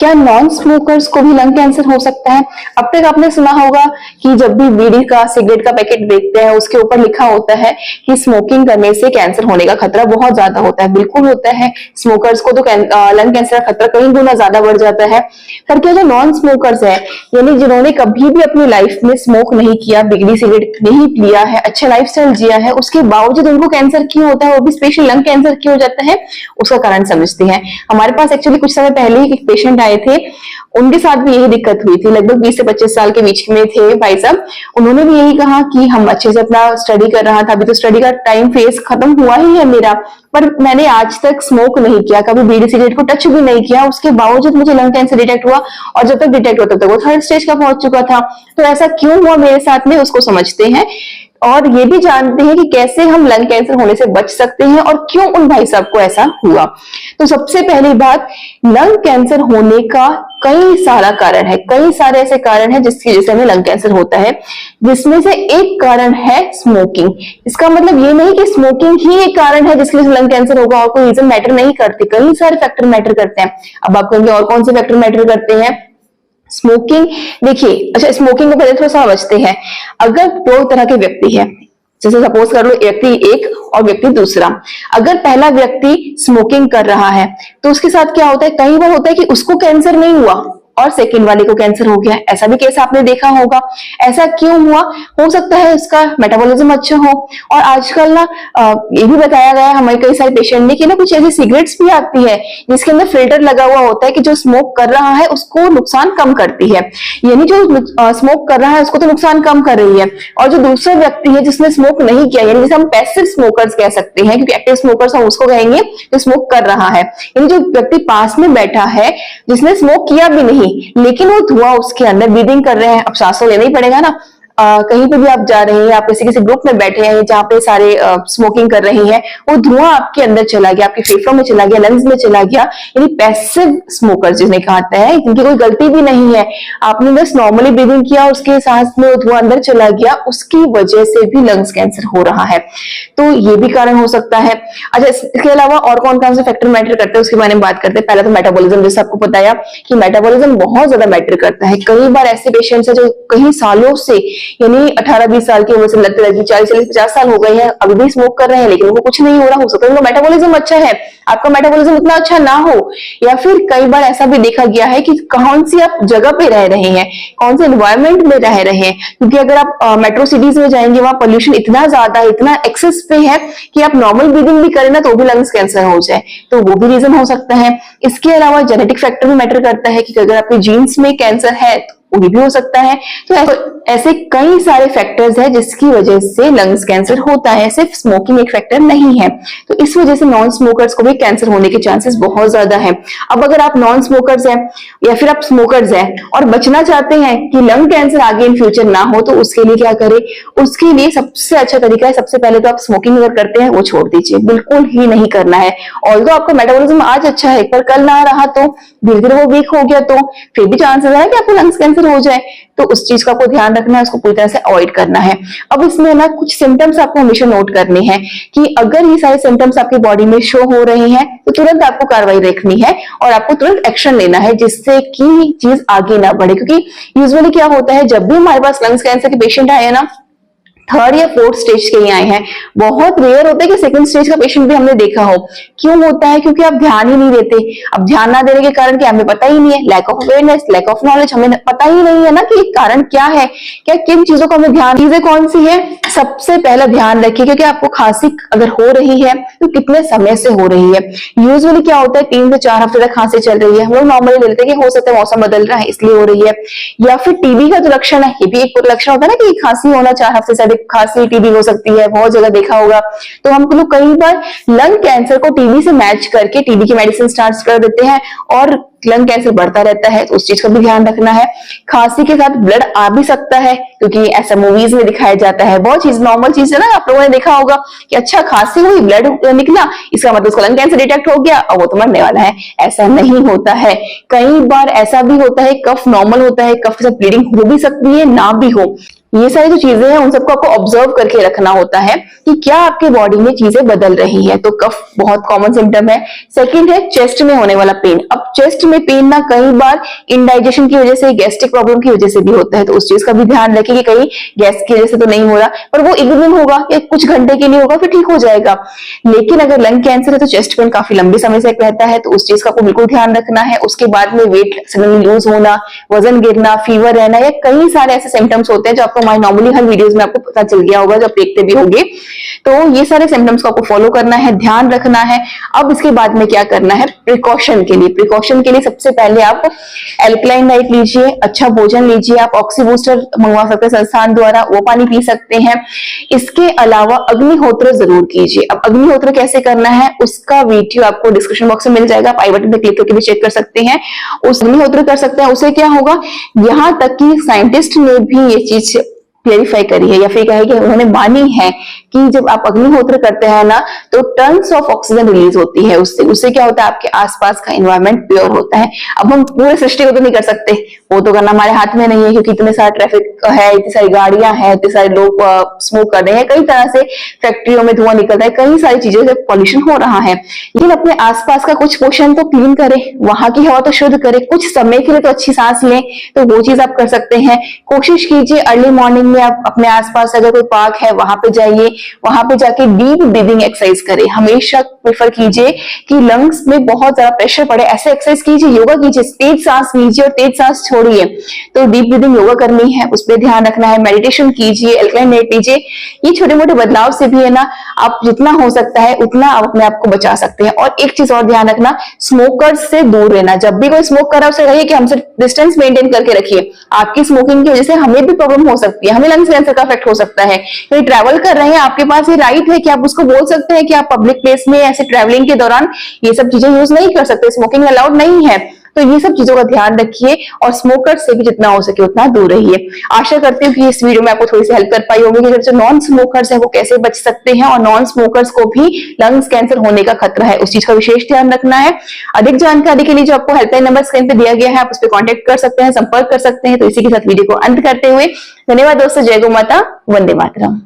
क्या non smokers को भी लंग कैंसर हो सकता है? अब तक आपने सुना होगा कि जब भी बीड़ी का सिगरेट का पैकेट देखते हैं उसके ऊपर लिखा होता है कि स्मोकिंग करने से कैंसर होने का खतरा बहुत ज्यादा होता है। बिल्कुल होता है, स्मोकर्स को तो लंग कैंसर का खतरा कई गुना ज्यादा बढ़ जाता है। पर क्या जो नॉन स्मोकर्स है, यानी जिन्होंने कभी भी अपनी लाइफ में स्मोक नहीं किया, बीड़ी सिगरेट नहीं पिया है, अच्छा लाइफस्टाइल जिया है, उसके बावजूद उनको कैंसर क्यों होता है, वो भी स्पेशली लंग कैंसर क्यों हो जाता है, उसका कारण समझते हैं। हमारे पास एक्चुअली कुछ समय पहले ही एक पेशेंट आए थे, उनके साथ भी यही दिक्कत हुई थी। लगभग 20 से 25 साल के बीच में थे भाई साहब। उन्होंने भी यही कहा कि हम अच्छे से अपना स्टडी कर रहा था, अभी तो स्टडी का टाइम फेज खत्म हुआ ही है मेरा, पर मैंने आज तक स्मोक नहीं किया, कभी बीड़ी सिगरेट को टच भी नहीं किया, उसके बावजूद मुझे लंग कैंसर डिटेक्ट हुआ। और जब तक डिटेक्ट हुआ तब तक वो 3rd स्टेज का पहुंच चुका था। तो ऐसा क्यों हुआ मेरे साथ में, उसको समझते हैं और ये भी जानते हैं कि कैसे हम लंग कैंसर होने से बच सकते हैं और क्यों उन भाई साहब को ऐसा हुआ। तो सबसे पहली बात, लंग कैंसर होने का कई सारा कारण है, कई सारे ऐसे कारण हैं जिसकी वजह से हमें लंग कैंसर होता है, जिसमें से एक कारण है स्मोकिंग। इसका मतलब ये नहीं कि स्मोकिंग ही एक कारण है जिसकी वजह से लंग कैंसर होगा और कोई रीजन मैटर नहीं करती, कई सारे फैक्टर मैटर करते हैं। अब आप कहेंगे और कौन से फैक्टर मैटर करते हैं? स्मोकिंग, देखिए, अच्छा स्मोकिंग को पहले थोड़ा समझते हैं। अगर दो तरह के व्यक्ति है, जैसे सपोज कर लो व्यक्ति एक और व्यक्ति दूसरा, अगर पहला व्यक्ति स्मोकिंग कर रहा है तो उसके साथ क्या होता है, कई बार होता है कि उसको कैंसर नहीं हुआ और सेकंड वाले को कैंसर हो गया। ऐसा भी केस आपने देखा होगा। ऐसा क्यों हुआ? हो सकता है इसका मेटाबॉलिज्म अच्छा हो। और आजकल ना ये भी बताया गया है हमारे कई सारे पेशेंट ने कि ना कुछ ऐसी सिगरेट्स भी आती है जिसके अंदर फिल्टर लगा हुआ होता है कि जो स्मोक कर रहा है उसको नुकसान कम करती है, यानी जो स्मोक कर रहा है उसको तो नुकसान कम कर रही है, और जो दूसरा व्यक्ति है जिसने स्मोक नहीं किया, यानी जिसे हम पैसिव स्मोकर्स कह सकते हैं, क्योंकि एक्टिव स्मोकर्स हम उसको कहेंगे जो स्मोक कर रहा है, यानी जो व्यक्ति पास में बैठा है जिसने स्मोक किया भी नहीं लेकिन वो धुआं उसके अंदर ब्रीदिंग कर रहे हैं। अब सांस तो लेना ही पड़ेगा ना। कहीं पे भी आप जा रहे हैं, आप किसी ग्रुप में बैठे हैं जहां पे सारे स्मोकिंग कर रही हैं, वो धुआं आपके अंदर चला गया, आपके फेफड़ों में चला गया, लंग्स में चला गया, यानी पैसिव स्मोकर जिन्हें कहते हैं, जिनकी कोई गलती भी नहीं है, आपने बस नॉर्मली ब्रीदिंग किया, उसके सांस में वो धुआं अंदर चला गया, उसकी वजह से भी लंग्स कैंसर हो रहा है। तो ये भी कारण हो सकता है। अच्छा, इसके अलावा और कौन कौन से फैक्टर मैटर करते हैं उसके बारे में बात करते हैं। पहला तो मेटाबॉलिज्म, जैसे आपको बताया कि मेटाबॉलिज्म बहुत ज्यादा मैटर करता है। कई बार ऐसे पेशेंट्स हैं जो कई सालों से, यानी 18-20 साल की उम्र से लत लगी, 40-50 साल हो गए हैं, अभी भी स्मोक कर रहे हैं लेकिन उनको कुछ नहीं हो रहा। हो सकता है उनका मेटाबॉलिज्म अच्छा है, आपका मेटाबॉलिज्म उतना अच्छा ना हो। या फिर कई बार ऐसा भी देखा गया है कि कौन सी आप जगह पे रह रहे हैं, कौन से एनवायरमेंट में रह रहे हैं, क्योंकि अगर आप मेट्रो सिटीज में जाएंगे वहां पोल्यूशन इतना ज्यादा, इतना एक्सेस पे है कि आप नॉर्मल ब्रीदिंग भी करें ना तो भी लंग्स कैंसर हो जाए, तो वो भी रीजन हो सकता है। इसके अलावा जेनेटिक फैक्टर भी मैटर करता है कि अगर आपके जीन्स में कैंसर है वो भी हो सकता है। तो ऐसे कई सारे फैक्टर्स हैं जिसकी वजह से लंग्स कैंसर होता है, सिर्फ स्मोकिंग एक फैक्टर नहीं है। तो इस वजह से नॉन स्मोकर्स को भी कैंसर होने के चांसेस बहुत ज्यादा है। अब अगर आप नॉन स्मोकर्स हैं या फिर आप स्मोकर्स हैं और बचना चाहते हैं कि लंग कैंसर आगे इन फ्यूचर ना हो, तो उसके लिए क्या करें? उसके लिए सबसे अच्छा तरीका है, सबसे पहले तो आप स्मोकिंग अगर करते हैं वो छोड़ दीजिए, बिल्कुल ही नहीं करना है। ऑल्दो आपका मेटाबॉलिज्म आज अच्छा है, पर कल ना रहा तो, धीरे धीरे वो वीक हो गया तो फिर भी चांसेस है कि आपको लंग्स कैंसर हो जाए। तो उस चीज का आपको ध्यान रखना है, उसको पूरी तरह से अवॉइड करना है। अब इसमें ना कुछ सिम्टम्स आपको हमेशा नोट करने हैं कि अगर ये सारे सिम्टम्स आपकी बॉडी में शो हो रहे हैं तो तुरंत आपको कार्रवाई देखनी है और आपको तुरंत एक्शन लेना है जिससे कि चीज आगे ना बढ़े। क्योंकि यूजुअली क्या होता है, जब भी हमारे पास लंग्स कैंसर के पेशेंट आए हैं ना, 3rd या 4th स्टेज के ही आए हैं, बहुत रेयर होता है कि 2nd स्टेज का पेशेंट भी हमने देखा हो। क्यों होता है? क्योंकि आप ध्यान ही नहीं देते। अब ध्यान ना देने के कारण क्या, हमें पता ही नहीं है, lack of awareness, lack of knowledge, हमें पता ही नहीं है ना कि कारण क्या है, क्या किन चीजों को हमें ध्यान, चीजें कौन सी है। सबसे पहला ध्यान रखिए क्योंकि आपको खांसी अगर हो रही है तो कितने समय से हो रही है। यूजुअली क्या होता है, 3 से 4 हफ्ते तक खांसी चल रही है, हम लोग नॉर्मली लेते हैं कि हो सकता है मौसम बदल रहा है इसलिए हो रही है। या फिर टीबी का जो लक्षण है, ये भी एक लक्षण होता है ना कि खांसी होना, 4 हफ्ते से अधिक खांसी टीबी हो सकती है, बहुत जगह देखा होगा। तो हम लोग कई बार लंग कैंसर को टीबी से मैच करके टीबी की मेडिसिन स्टार्ट कर देते हैं और लंग कैंसर बढ़ता रहता है, तो उस चीज का भी ध्यान रखना है। खांसी के साथ ब्लड आ भी सकता है क्योंकि ऐसा मूवीज में दिखाया जाता है, बहुत चीज नॉर्मल चीज है ना, आप लोगों ने देखा होगा कि अच्छा खांसी हुई, ब्लड निकला, इसका मतलब उसका लंग कैंसर डिटेक्ट हो गया और वो तो मरने वाला है। ऐसा नहीं होता है। कई बार ऐसा भी होता है, कफ नॉर्मल होता है, कफ के साथ ब्लीडिंग हो भी सकती है, ना भी हो। ये सारी जो चीजें हैं उन सबको आपको ऑब्जर्व करके रखना होता है कि क्या आपके बॉडी में चीजें बदल रही हैं। तो कफ बहुत कॉमन सिम्टम है। सेकंड है चेस्ट में होने वाला पेन। अब चेस्ट में पेन ना कई बार इंडाइजेशन की वजह से, गैस्ट्रिक प्रॉब्लम की वजह से भी होता है, तो उस चीज का भी ध्यान रखें कि कहीं गैस की वजह से तो नहीं हो रहा, पर वो एक दो दिन होगा या कुछ घंटे के लिए होगा, फिर ठीक हो जाएगा। लेकिन अगर लंग कैंसर है तो चेस्ट पेन काफी लंबे समय से रहता है, तो उस चीज का आपको बिल्कुल ध्यान रखना है। उसके बाद में वेट सडनली लूज होना, वजन गिरना, फीवर रहना, या कई सारे ऐसे सिम्टम्स होते हैं जो आपको हमारी नॉर्मली हर वीडियोस में आपको पता चल गया होगा, जब देखते भी होंगे। तो ये सारे सिम्टम्स को आपको फॉलो करना है, ध्यान रखना है। अब इसके बाद में क्या करना है प्रिकॉशन के लिए? प्रिकॉशन के लिए सबसे पहले आप एल्कलाइन डाइट लीजिए, अच्छा भोजन लीजिए, आप ऑक्सी बूस्टर मंगवा सकते हैं संस्थान द्वारा, वो पानी पी सकते हैं। इसके अलावा अग्निहोत्र जरूर कीजिए। अब अग्निहोत्र कैसे करना है उसका वीडियो आपको डिस्क्रिप्शन बॉक्स में मिल जाएगा, आप आई बटन पे क्लिक करके भी चेक कर सकते हैं। उस अग्निहोत्र कर सकते हैं। उसे क्या होगा, यहां तक कि साइंटिस्ट ने भी ये चीज क्लेरिफाई करी है या फिर कहे कि उन्होंने मानी है कि जब आप अग्निहोत्र करते हैं ना तो टन्स ऑफ ऑक्सीजन रिलीज होती है उससे। उससे क्या होता है, आपके आसपास का एनवायरनमेंट प्योर होता है। अब हम पूरे सृष्टि को तो नहीं कर सकते, वो तो करना हमारे हाथ में नहीं है, क्योंकि इतने सारा ट्रैफिक है, इतनी सारी गाड़ियां हैं, इतने सारे लोग स्मोक कर रहे हैं, कई तरह से फैक्ट्रियों में धुआं निकल रहा है, कई सारी चीजों से पॉल्यूशन हो रहा है। लेकिन अपने आसपास का कुछ पोर्शन तो क्लीन करें, वहां की हवा तो शुद्ध करें, कुछ समय के लिए तो अच्छी सांस लें। तो वो चीज आप कर सकते हैं। कोशिश कीजिए अर्ली मॉर्निंग में आप अपने आसपास अगर कोई पार्क है वहां पे जाइए, वहां पे जाके डीप ब्रीदिंग एक्सरसाइज करें। हमेशा प्रेफर कीजिए कि लंग्स में बहुत ज्यादा प्रेशर पड़े, ऐसे एक्सरसाइज कीजिए, योगा कीजिए, तेज सांस लीजिए और तेज सांस छोड़िए। तो डीप ब्रीदिंग योगा करनी है, उस पर ध्यान रखना है। मेडिटेशन कीजिए, एल्कलाइन डाइट लीजिए। ये छोटे मोटे बदलाव से भी है ना, आप जितना हो सकता है उतना आप अपने आप को बचा सकते हैं। और एक चीज और ध्यान रखना, स्मोकर्स से दूर रहना। जब भी कोई स्मोक कर रहा है उसे कहिए कि हमसे डिस्टेंस मेंटेन करके रखिए। आपकी स्मोकिंग की वजह से हमें भी प्रॉब्लम हो सकती है, हमें लंग्स कैंसर का इफेक्ट हो सकता है। कहीं ट्रैवल कर रहे हैं, आपके पास ये राइट है कि आप उसको बोल सकते हैं कि आप पब्लिक प्लेस में ऐसे ट्रैवलिंग के दौरान ये सब चीजें यूज नहीं कर सकते, स्मोकिंग अलाउड नहीं है। तो ये सब चीजों का ध्यान रखिए और स्मोकर से भी जितना हो सके उतना दूर रहिए। आशा करती हूँ कि इस वीडियो में आपको थोड़ी सी हेल्प कर पाई होगी कि जो नॉन स्मोकर्स है वो कैसे बच सकते हैं, और नॉन स्मोकर्स को भी लंग्स कैंसर होने का खतरा है, उस चीज का विशेष ध्यान रखना है। अधिक जानकारी के लिए जो आपको हेल्पलाइन नंबर स्क्रीन पे दिया गया है, आप उस पर कॉन्टेक्ट कर सकते हैं, संपर्क कर सकते हैं। तो इसी के साथ वीडियो को अंत करते हुए धन्यवाद दोस्तों। जय गौ माता, वंदे मातरम।